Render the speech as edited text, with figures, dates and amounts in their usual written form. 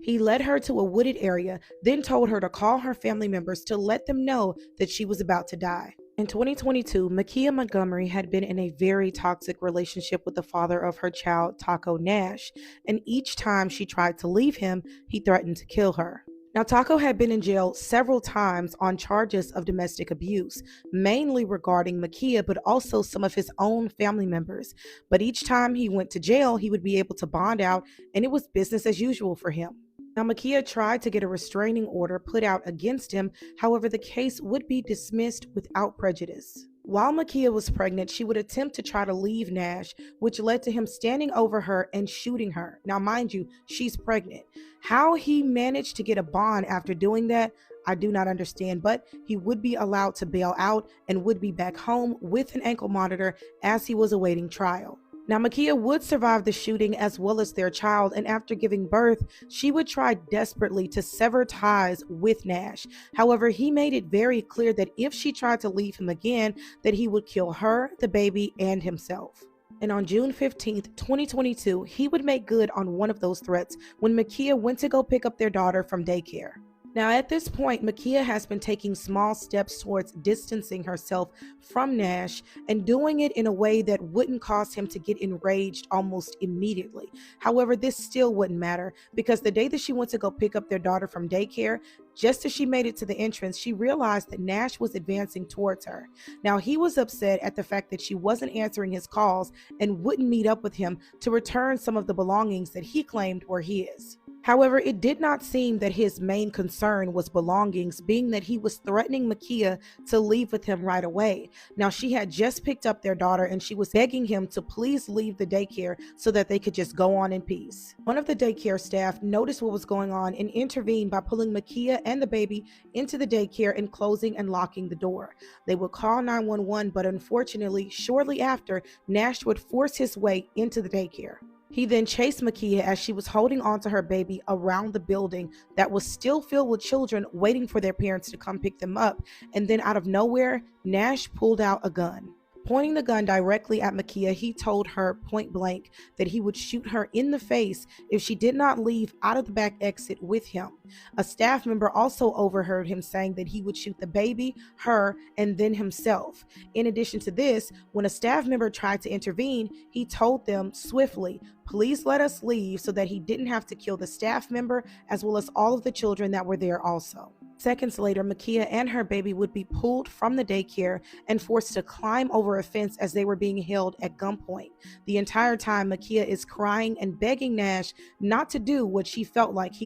He led her to a wooded area, then told her to call her family members to let them know that she was about to die. In 2022, Makia Montgomery had been in a very toxic relationship with the father of her child, Taco Nash, and each time she tried to leave him, he threatened to kill her. Now, Taco had been in jail several times on charges of domestic abuse, mainly regarding Makia, but also some of his own family members. But each time he went to jail, he would be able to bond out, and it was business as usual for him. Now, Makia tried to get a restraining order put out against him. However, the case would be dismissed without prejudice. While Makia was pregnant, she would attempt to try to leave Nash, which led to him standing over her and shooting her. Now, mind you, she's pregnant. How he managed to get a bond after doing that, I do not understand, but he would be allowed to bail out and would be back home with an ankle monitor as he was awaiting trial. Now, Makia would survive the shooting as well as their child, and after giving birth, she would try desperately to sever ties with Nash. However, he made it very clear that if she tried to leave him again, that he would kill her, the baby, and himself. And on June 15th, 2022, he would make good on one of those threats when Makia went to go pick up their daughter from daycare. Now, at this point, Makia has been taking small steps towards distancing herself from Nash and doing it in a way that wouldn't cause him to get enraged almost immediately. However, this still wouldn't matter because the day that she went to go pick up their daughter from daycare, just as she made it to the entrance, she realized that Nash was advancing towards her. Now, he was upset at the fact that she wasn't answering his calls and wouldn't meet up with him to return some of the belongings that he claimed were his. However, it did not seem that his main concern was belongings, being that he was threatening Makia to leave with him right away. Now, she had just picked up their daughter and she was begging him to please leave the daycare so that they could just go on in peace. One of the daycare staff noticed what was going on and intervened by pulling Makia and the baby into the daycare and closing and locking the door. They would call 911, but unfortunately, shortly after, Nash would force his way into the daycare. He then chased Makia as she was holding onto her baby around the building that was still filled with children waiting for their parents to come pick them up. And then out of nowhere, Nash pulled out a gun. Pointing the gun directly at Makia, he told her point blank that he would shoot her in the face if she did not leave out of the back exit with him. A staff member also overheard him saying that he would shoot the baby, her, and then himself. In addition to this, when a staff member tried to intervene, he told them swiftly, "Please let us leave," so that he didn't have to kill the staff member as well as all of the children that were there also. Seconds later, Makia and her baby would be pulled from the daycare and forced to climb over a fence as they were being held at gunpoint. The entire time, Makia is crying and begging Nash not to do what she felt like he